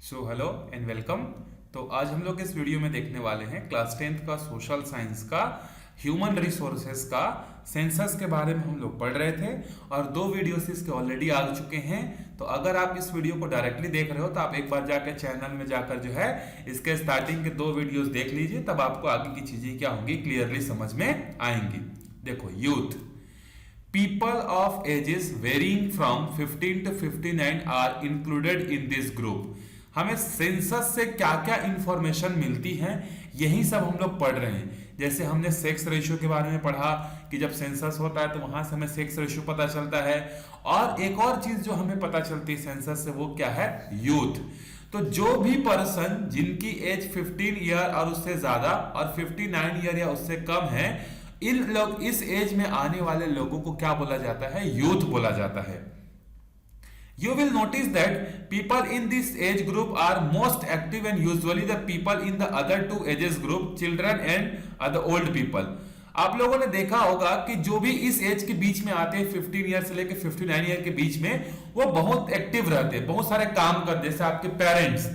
Hello and welcome. तो आज हम लोग इस वीडियो में देखने वाले हैं क्लास 10th का सोशल साइंस का ह्यूमन रिसोर्सेज का सेंसस के बारे में हम लोग पढ़ रहे थे और दो वीडियोस इसके ऑलरेडी आ चुके हैं। तो अगर आप इस वीडियो को डायरेक्टली देख रहे हो तो आप एक बार जाकर चैनल में जाकर जो है इसके स्टार्टिंग के दो वीडियोस देख लीजिए, तब आपको आगे की चीजें क्या होंगी क्लियरली समझ में आएंगी। देखो, youth people of ages varying from 15 to 59 are included in this group। हमें सेंसस से क्या क्या इंफॉर्मेशन मिलती है यही सब हम लोग पढ़ रहे हैं। जैसे हमने सेक्स रेशियो के बारे में पढ़ा कि जब सेंसस होता है तो वहां से हमें सेक्स रेशियो पता चलता है, और एक और चीज जो हमें पता चलती है सेंसस से वो क्या है, यूथ। तो जो भी पर्सन जिनकी एज 15 ईयर और उससे ज्यादा और 59 ईयर या उससे कम है, इन लोग इस एज में आने वाले लोगों को क्या बोला जाता है, यूथ बोला जाता है। You will notice that people in this age group are most active and usually the people in the other two ages group, children and the old people। आप लोगों ने देखा होगा कि जो भी इस एज के बीच में आते हैं 15 ईयर से लेकर 59 ईयर के बीच में, वो बहुत एक्टिव रहते हैं, बहुत सारे काम करते हैं। जैसे आपके पेरेंट्स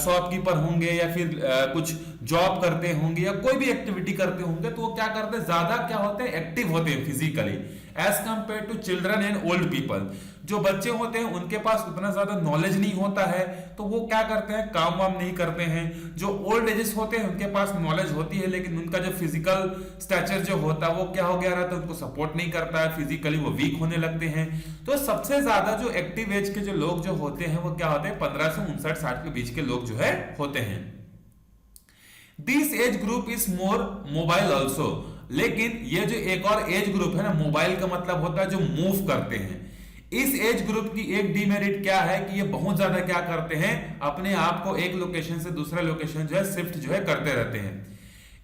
शॉपकीपर होंगे या फिर कुछ जॉब करते होंगे या कोई भी एक्टिविटी करते होंगे, तो वो क्या करते हैं, ज्यादा क्या होते हैं, एक्टिव होते हैं physically as compare to children and old people. जो बच्चे होते हैं उनके पास उतना ज्यादा नॉलेज नहीं होता है, तो वो क्या करते हैं, काम वाम नहीं करते हैं। जो ओल्ड एजेस होते हैं उनके पास नॉलेज होती है, लेकिन उनका जो फिजिकल स्ट्रक्चर जो होता है वो क्या हो गया रहता है, उनको सपोर्ट नहीं करता है, फिजिकली वो वीक होने लगते हैं। तो सबसे ज्यादा जो एक्टिव एज के जो लोग जो होते हैं वो क्या होते हैं, 15 से 59-60 के बीच के लोग जो है होते हैं। This age group is more mobile also. लेकिन ये जो एक और एज ग्रुप है ना, मोबाइल का मतलब होता है जो मूव करते हैं। इस एज ग्रुप की एक डीमेरिट क्या है कि ये बहुत ज्यादा क्या करते हैं, अपने आप को एक लोकेशन से दूसरा लोकेशन जो है शिफ्ट जो है करते रहते हैं।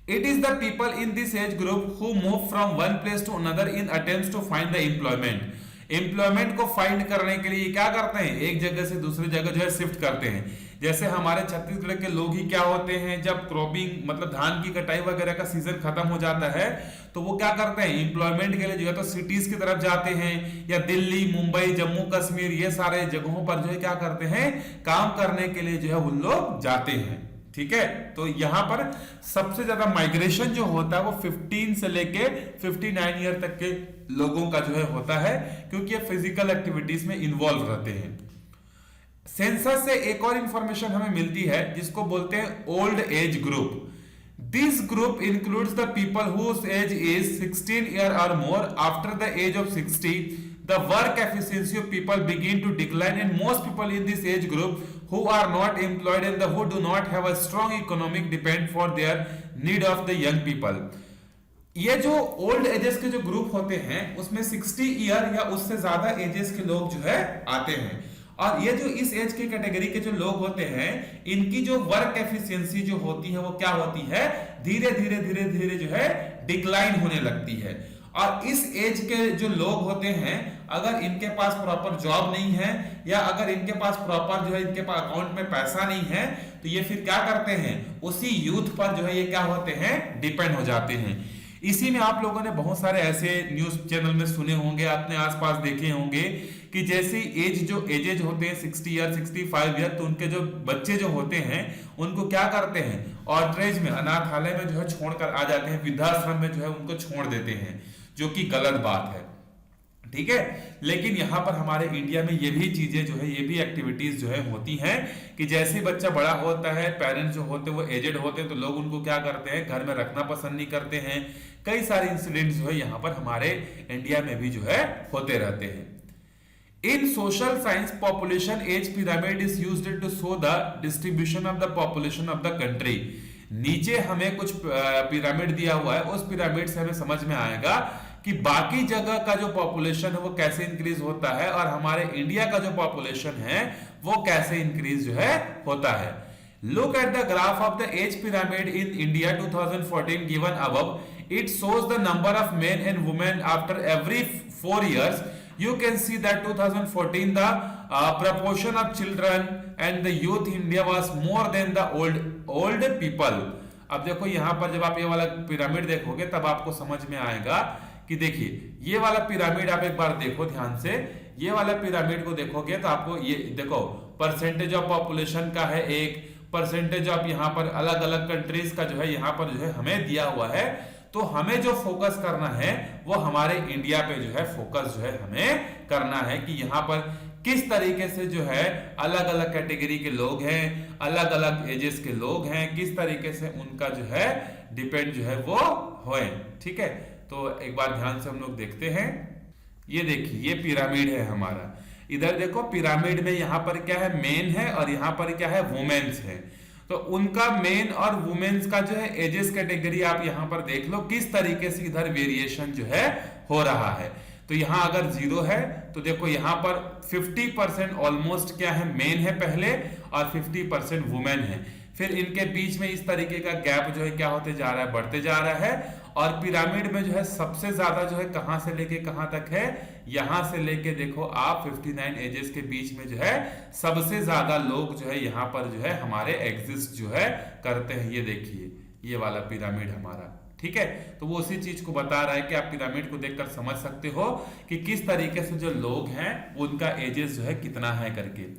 It is the people in this age group who move from one place to another in attempts to find the employment. Employment को फाइंड करने के लिए क्या करते हैं, एक जगह से दूसरी जगह जो है शिफ्ट करते हैं। जैसे हमारे छत्तीसगढ़ के लोग ही क्या होते हैं, जब क्रॉपिंग मतलब धान की कटाई वगैरह का सीजन खत्म हो जाता है तो वो क्या करते हैं, एम्प्लॉयमेंट के लिए जो है तो सिटीज की तरफ जाते हैं, या दिल्ली, मुंबई, जम्मू कश्मीर, ये सारे जगहों पर जो है क्या करते हैं, काम करने के लिए जो है उन लोग जाते हैं। ठीक है, तो यहां पर सबसे ज्यादा माइग्रेशन जो होता है वो 15 से लेके 59 ईयर तक के लोगों का जो है होता है, क्योंकि ये फिजिकल एक्टिविटीज में इन्वॉल्व रहते हैं। सेंसस से एक और इंफॉर्मेशन हमें मिलती है जिसको बोलते हैं old age group. This group includes the people whose age is 16 year और more. After the age of 60 the work efficiency of people begin to decline, and most people in this age group who are not employed and who do not have a strong economic depend for their need of the young people। ये जो old edges के जो group होते हैं उसमें 60 year या उससे ज्यादा एजेस के लोग जो है आते हैं, और ये जो इस एज की कैटेगरी के जो लोग होते हैं इनकी जो वर्क एफिशिएंसी जो होती है वो क्या होती है, धीरे धीरे धीरे धीरे जो है डिक्लाइन होने लगती है। और इस एज के जो लोग होते हैं अगर इनके पास प्रॉपर जॉब नहीं है, या अगर इनके पास प्रॉपर जो है इनके पास अकाउंट में पैसा नहीं है, तो ये फिर क्या करते हैं, उसी यूथ पर जो है ये क्या होते हैं, डिपेंड हो जाते हैं। इसी में आप लोगों ने बहुत सारे ऐसे न्यूज चैनल में सुने होंगे, अपने आसपास देखे होंगे कि जैसे एज जो एजेज होते हैं 60 ईयर 65 ईयर, तो उनके जो बच्चे जो होते हैं उनको क्या करते हैं, ऑर्फनेज में, अनाथालय में जो है छोड़कर आ जाते हैं, वृद्धाश्रम में जो है उनको छोड़ देते हैं, जो कि गलत बात है। ठीक है, लेकिन यहां पर हमारे इंडिया में ये भी चीजें जो है, ये भी एक्टिविटीज जो है होती हैं कि जैसे बच्चा बड़ा होता है, पेरेंट्स जो होते हैं वो एजेड होते हैं, तो लोग उनको क्या करते हैं, घर में रखना पसंद नहीं करते हैं। कई सारे इंसिडेंट्स जो है यहाँ पर हमारे इंडिया में भी जो है होते रहते हैं। In social science, population age pyramid is used to show the distribution of the population of the country। नीचे हमें कुछ पिरामिड दिया हुआ है, उस पिरामिड से हमें समझ में आएगा कि बाकी जगह का जो पॉपुलेशन है वो कैसे इंक्रीज होता है, और हमारे इंडिया का जो पॉपुलेशन है वो कैसे इंक्रीज जो है होता है। Look at the graph of the age pyramid in India 2014 given above. It shows the number of men and women after every 4 years. You can see that 2014 the proportion of children and the youth in India was more than the old people। अब देखो यहाँ पर जब आप ये वाला pyramid देखोगे तब आपको समझ में आएगा कि देखिए ये वाला पिरामिड आप एक बार देखो ध्यान से, ये वाला पिरामिड को देखोगे तो आपको ये देखो परसेंटेज ऑफ पॉपुलेशन का है, एक परसेंटेज ऑफ यहाँ पर अलग अलग कंट्रीज का जो है यहाँ पर जो है हमें दिया हुआ है। तो हमें जो फोकस करना है वो हमारे इंडिया पे जो है फोकस जो है हमें करना है कि यहाँ पर किस तरीके से जो है अलग अलग कैटेगरी के लोग हैं, अलग अलग एजेस के लोग हैं, किस तरीके से उनका जो है डिपेंड जो है वो होए। ठीक है, तो एक बार ध्यान से हम लोग देखते हैं। ये देखिए, ये पिरामिड है हमारा। इधर देखो पिरामिड में यहाँ पर क्या है, मेन है और यहाँ पर क्या है, वुमेन्स है। तो उनका मेन और वुमेन्स का जो है एजेस कैटेगरी आप यहाँ पर देख लो किस तरीके से इधर वेरिएशन जो है हो रहा है। तो यहाँ अगर 0 है तो देखो यहाँ पर 50% ऑलमोस्ट क्या है, मेन है पहले और 50% वुमेन है। फिर इनके बीच में इस तरीके का गैप जो है क्या होते जा रहा है, बढ़ते जा रहा है। और पिरामिड में जो है सबसे ज्यादा जो है कहां से लेके कहां तक है, यहां से लेके देखो आप 59 एजेस के बीच में जो है सबसे ज्यादा लोग जो है यहाँ पर जो है हमारे एग्जिस्ट जो है करते हैं। ये देखिए ये वाला पिरामिड हमारा। ठीक है, तो वो उसी चीज को बता रहा है कि आप पिरामिड को देखकर समझ सकते हो कि किस तरीके से जो लोग हैं उनका एजेस जो है कितना है करके।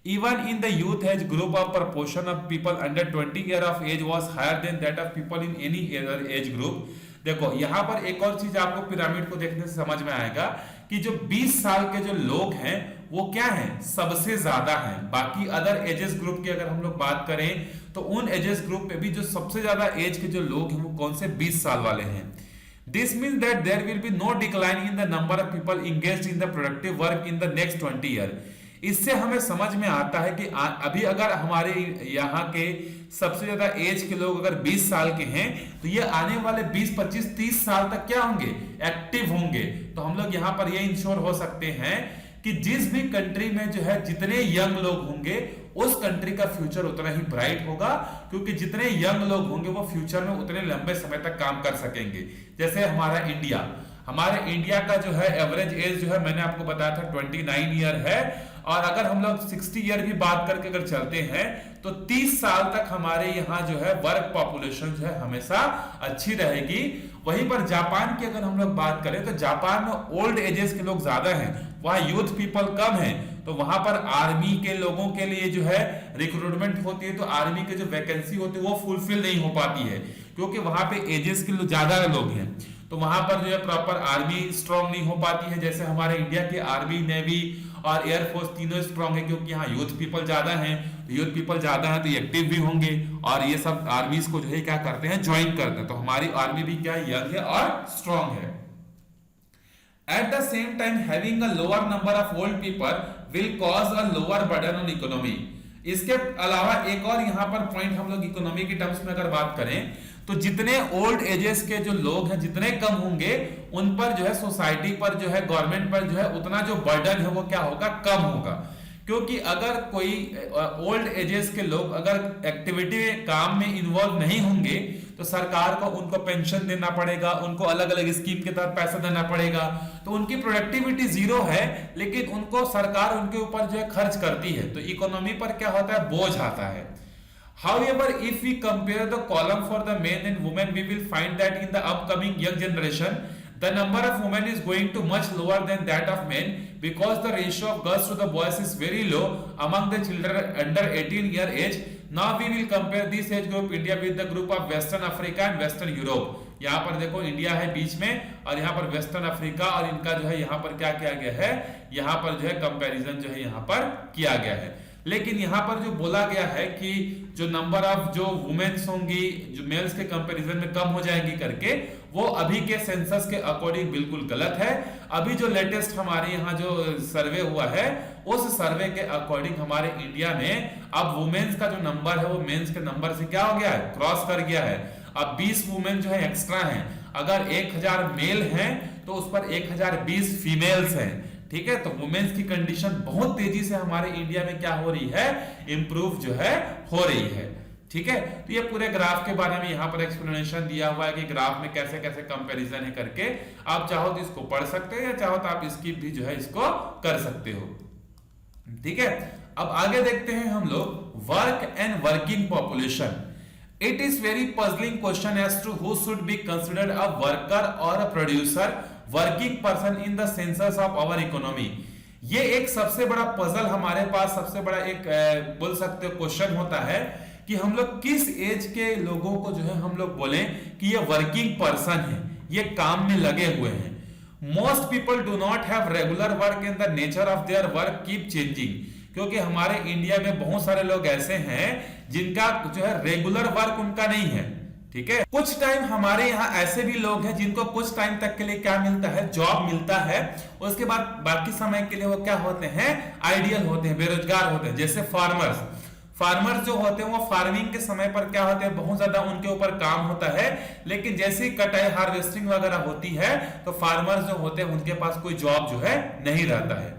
Even in the youth age group, of proportion of people under 20 year of age was higher than that of people in any other age group. देखो यहाँ पर एक और चीज आपको पिरामिड को देखने से समझ में आएगा कि जो 20 साल के जो लोग हैं वो क्या हैं, सबसे ज्यादा हैं। बाकी अदर एजेस ग्रुप की अगर हम लोग बात करें तो उन एजेस ग्रुप में भी जो सबसे ज्यादा एज के जो लोग हैं वो कौन से, 20 साल वाले हैं। This means that there will be no decline in the number of people engaged in the productive work in the next 20 year. इससे हमें समझ में आता है कि अभी अगर हमारे यहाँ के सबसे ज्यादा एज के लोग अगर 20 साल के हैं तो ये आने वाले 20, 25, 30 साल तक क्या होंगे, एक्टिव होंगे। तो हम लोग यहाँ पर ये इंश्योर हो सकते हैं कि जिस भी कंट्री में जो है जितने यंग लोग होंगे उस कंट्री का फ्यूचर उतना ही ब्राइट होगा, क्योंकि जितने यंग लोग होंगे वो फ्यूचर में उतने लंबे समय तक काम कर सकेंगे। जैसे हमारे इंडिया का जो है एवरेज एज जो है मैंने आपको बताया था 29 ईयर है। और अगर हम लोग 60 ईयर की बात करके अगर चलते हैं तो 30 साल तक हमारे यहाँ जो है वर्क पॉपुलेशन जो है हमेशा अच्छी रहेगी। वहीं पर जापान की अगर हम लोग बात करें तो जापान में ओल्ड एजेस के लोग ज्यादा हैं, वहां यूथ पीपल कम है। तो वहां पर आर्मी के लोगों के लिए जो है रिक्रूटमेंट होती है तो आर्मी के जो वैकेंसी होती है वो फुलफिल नहीं हो पाती है, क्योंकि वहां पे एजेस के ज्यादा लोग हैं। तो वहां पर जो है प्रॉपर आर्मी स्ट्रांग नहीं हो पाती है। जैसे हमारे इंडिया की आर्मी, नेवी और एयरफोर्स तीनों स्ट्रांग है, क्योंकि यहाँ यूथ पीपल ज्यादा हैं। यूथ पीपल ज्यादा है तो एक्टिव भी होंगे और ये सब आर्मीज को जो है क्या करते हैं, ज्वाइन करते हैं। तो हमारी आर्मी भी क्या यंग है और स्ट्रांग है। At the same time, having a lower number of old people will cause a lower burden on economy. इसके अलावा एक और यहाँ पर पॉइंट हम लोग इकोनॉमी की टर्म्स में अगर बात करें तो जितने ओल्ड एजेस के जो लोग हैं जितने कम होंगे उन पर जो है सोसाइटी पर जो है गवर्नमेंट पर जो है उतना जो बर्डन है वो क्या होगा, कम होगा। क्योंकि अगर कोई ओल्ड एजेस के लोग अगर एक्टिविटी काम में इन्वॉल्व नहीं होंगे तो सरकार को उनको पेंशन देना पड़ेगा, उनको अलग अलग स्कीम के तहत पैसा देना पड़ेगा। तो उनकी प्रोडक्टिविटी जीरो है, लेकिन उनको सरकार उनके ऊपर जो है खर्च करती है, तो इकोनॉमी पर क्या होता है, बोझ आता है। However, if we compare the column for the men and women, we will find that in the upcoming young generation, the number of women is going to much lower than that of men, because the ratio of girls to the boys is very low among the children under 18 year age. Now we will compare this age group India with the group of Western Africa and Western Europe. यहाँ पर देखो India है बीच में और यहाँ पर western Africa और इनका जो है यहाँ पर क्या किया गया है, यहाँ पर जो है कंपैरिजन जो है यहाँ पर किया गया है। लेकिन यहाँ पर जो बोला गया है कि जो नंबर ऑफ जो वुमेन्स होंगी जो मेल्स के कंपैरिजन में कम हो जाएंगी करके, वो अभी के सेंसस के अकॉर्डिंग बिल्कुल गलत है। अभी जो लेटेस्ट हमारे यहाँ जो सर्वे हुआ है उस सर्वे के अकॉर्डिंग हमारे इंडिया में अब वुमेन्स का जो नंबर है वो मेंस के नंबर से क्या हो गया है, क्रॉस कर गया है। अब 20 वुमेन जो है एक्स्ट्रा हैं। अगर 1000 मेल हैं तो उस पर 1020 फीमेल्स हैं। ठीक है, तो वुमेन्स की कंडीशन बहुत तेजी से हमारे इंडिया में क्या हो रही है, इंप्रूव जो है हो रही है। ठीक है, तो ये पूरे ग्राफ के बारे में यहाँ पर एक्सप्लेनेशन दिया हुआ है कि ग्राफ में कैसे कैसे कंपैरिजन है करके। आप चाहो तो इसको पढ़ सकते हैं या चाहो तो आप स्किप भी जो है इसको कर सकते हो। ठीक है, अब आगे देखते हैं हम लोग work and working population. It is very puzzling question as to who should be considered a worker or a producer working person in the census of our economy. ये एक सबसे बड़ा पजल हमारे पास, सबसे बड़ा एक बोल सकते हो क्वेश्चन होता है कि हम लोग किस एज के लोगों को जो है हम लोग बोले कि ये वर्किंग पर्सन है, ये काम में लगे हुए हैं। Most people do not have regular work and the nature of their work keep changing, क्योंकि हमारे इंडिया में बहुत सारे लोग ऐसे हैं जिनका जो है रेगुलर वर्क उनका नहीं है, ठीक है। कुछ टाइम हमारे यहाँ ऐसे भी लोग हैं जिनको कुछ टाइम तक के लिए क्या मिलता है, जॉब मिलता है, उसके बाद बाकी समय के लिए वो क्या होते हैं, आइडियल होते हैं, बेरोजगार होते हैं। जैसे फार्मर्स जो होते हैं वो फार्मिंग के समय पर क्या होते हैं, बहुत ज्यादा उनके ऊपर काम होता है, लेकिन जैसे ही कटाई हार्वेस्टिंग वगैरह होती है तो फार्मर्स जो होते हैं उनके पास कोई जॉब जो है नहीं रहता है।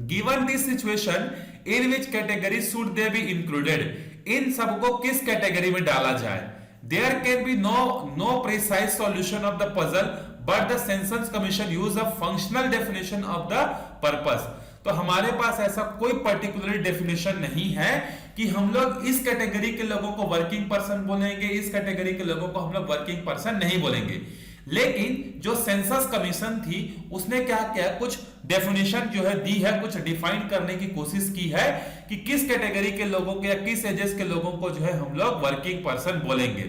Given this situation in which category should they be included, इन सबको किस कैटेगरी में डाला जाए। There can be no precise solution of the puzzle, but the Census Commission use a functional definition of the purpose. तो हमारे पास ऐसा कोई पर्टिकुलर डेफिनेशन नहीं है कि हम लोग इस कैटेगरी के लोगों को वर्किंग पर्सन बोलेंगे, इस कैटेगरी के लोगों को हम लोग वर्किंग पर्सन नहीं बोलेंगे। लेकिन जो सेंसस कमीशन थी उसने क्या किया, कुछ डेफिनेशन जो है दी है, कुछ डिफाइन करने की कोशिश की है कि किस कैटेगरी के लोगों को या किस एजेस के लोगों को जो है हम लोग वर्किंग पर्सन बोलेंगे।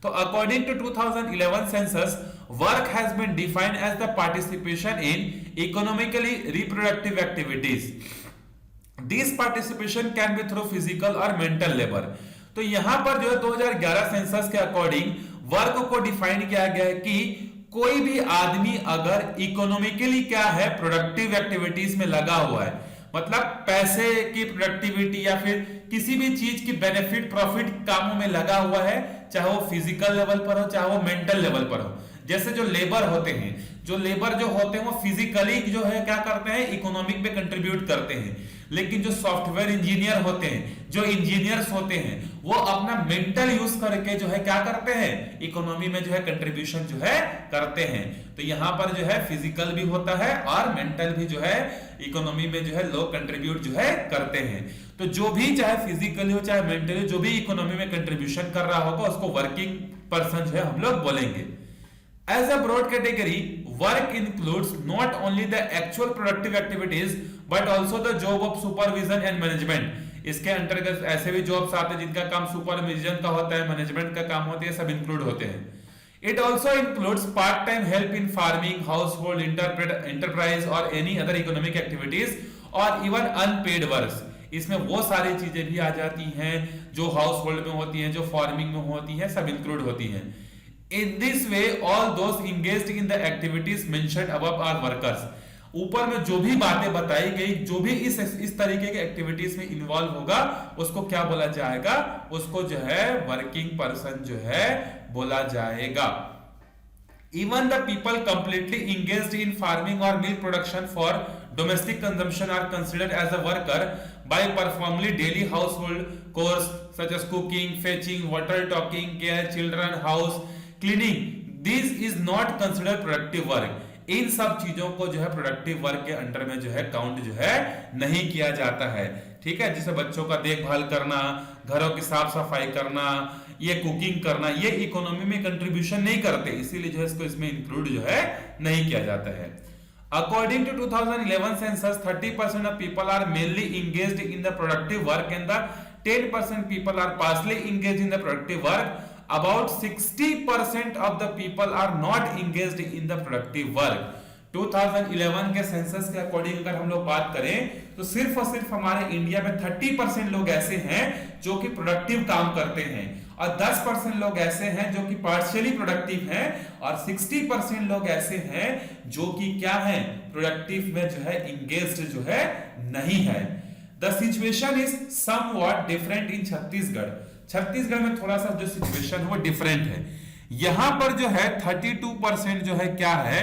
तो according to 2011 census, work has been defined as the participation in economically reproductive activities. This participation can be through physical और मेंटल लेबर। तो यहां पर जो है 2011 सेंसस के अकॉर्डिंग वर्क को डिफाइन किया गया है कि कोई भी आदमी अगर इकोनॉमिकली क्या है, प्रोडक्टिव एक्टिविटीज में लगा हुआ है, मतलब पैसे की प्रोडक्टिविटी या फिर किसी भी चीज की बेनिफिट प्रॉफिट कामों में लगा हुआ है, चाहे वो फिजिकल लेवल पर हो चाहे वो मेंटल लेवल पर हो। जैसे जो लेबर होते हैं, जो लेबर जो होते हैं वो फिजिकली जो है क्या करते हैं, इकोनॉमिक में कंट्रीब्यूट करते हैं, लेकिन जो सॉफ्टवेयर इंजीनियर होते हैं, जो इंजीनियर्स होते हैं, वो अपना मेंटल यूज करके जो है क्या करते हैं, इकोनॉमी में जो है कंट्रीब्यूशन जो है करते हैं। तो यहां पर जो है फिजिकल भी होता है और मेंटल भी जो है इकोनॉमी में जो है लोग कंट्रीब्यूट जो है करते हैं। तो जो भी चाहे फिजिकली हो चाहे मेंटली, जो भी इकोनॉमी में कंट्रीब्यूशन कर रहा होगा उसको वर्किंग पर्सन जो है हम लोग बोलेंगे। As a broad category, work includes not only the actual productive activities but also the job of supervision and management. इसके अंतर्गत ऐसे भी जॉब्स आते हैं जिनका काम सुपरविजन का होता है, मैनेजमेंट का काम होता है, सब इंक्लूड होते हैं। It also includes part-time help in farming, household enterprise or any other economic activities or even unpaid works. इसमें वो सारी चीजें भी आ जाती हैं जो हाउस होल्ड में होती हैं, जो फार्मिंग में होती हैं, सब इंक्लूड होती हैं। In this way, all those engaged in the activities mentioned above are workers. ऊपर में जो भी बातें बताई गई, जो भी इस तरीके के एक्टिविटीज में इन्वॉल्व होगा उसको क्या बोला जाएगा, उसको जो है वर्किंग पर्सन जो है बोला जाएगा। Even the people completely engaged in farming or milk production for domestic consumption are considered as a worker by performing daily household chores such as cooking, fetching, water, talking care, children, house cleaning. This is not considered productive work. इन सब चीजों को जो है productive work के under में जो है count जो है नहीं किया जाता है, ठीक है। जैसे बच्चों का देखभाल करना, घरों की साफ सफाई करना, ये कुकिंग करना, ये इकोनॉमी में कंट्रीब्यूशन नहीं करते, इसीलिए जो है इसको इसमें इंक्लूड जो है नहीं किया जाता है। According to 2011 census, 30% of people are mainly engaged in the productive work and the 10% people are partially engaged in the productive work. About 60% of the people are not engaged in the productive work. 2011 के census के according अगर हम लोग बात करें तो सिर्फ और सिर्फ हमारे इंडिया में 30% लोग ऐसे हैं जो कि प्रोडक्टिव काम करते हैं, और 10% लोग ऐसे हैं जो कि पार्शियली प्रोडक्टिव हैं, और 60% लोग ऐसे हैं जो कि क्या है, प्रोडक्टिव में जो है इंगेज्ड जो है नहीं है। The situation is somewhat different in Chhattisgarh में थोड़ा सा जो सिचुएशन है वो डिफरेंट है। यहां पर जो है 32% जो है क्या है,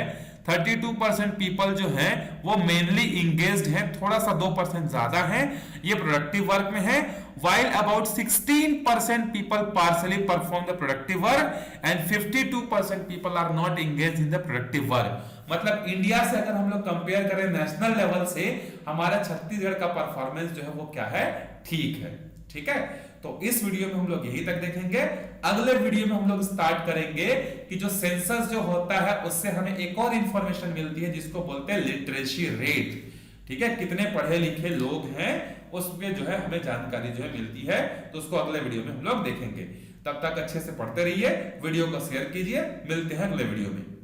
32% पीपल जो है वो मेनली इंगेज्ड है, थोड़ा सा 2% ज्यादा है, ये प्रोडक्टिव वर्क में है। while about 16% people partially perform the productive work and 52% people are not engaged in the productive work. मतलब इंडिया से अगर हम लोग कंपेयर करें नेशनल लेवल से, हमारा छत्तीसगढ़ का परफॉर्मेंस जो है वो क्या है, ठीक है, ठीक है। तो इस वीडियो में हम लोग यही तक देखेंगे। अगले वीडियो में हम लोग स्टार्ट करेंगे कि जो सेंसस जो होता है उससे हमें एक और इंफॉर्मेशन मिलती है जिसको बोलते हैं लिटरेसी रेट। ठीक है, कितने पढ़े लिखे लोग हैं उसमें जो है हमें जानकारी जो है मिलती है, तो उसको अगले वीडियो में हम लोग देखेंगे। तब तक अच्छे से पढ़ते रहिए, वीडियो को शेयर कीजिए, मिलते हैं अगले वीडियो में।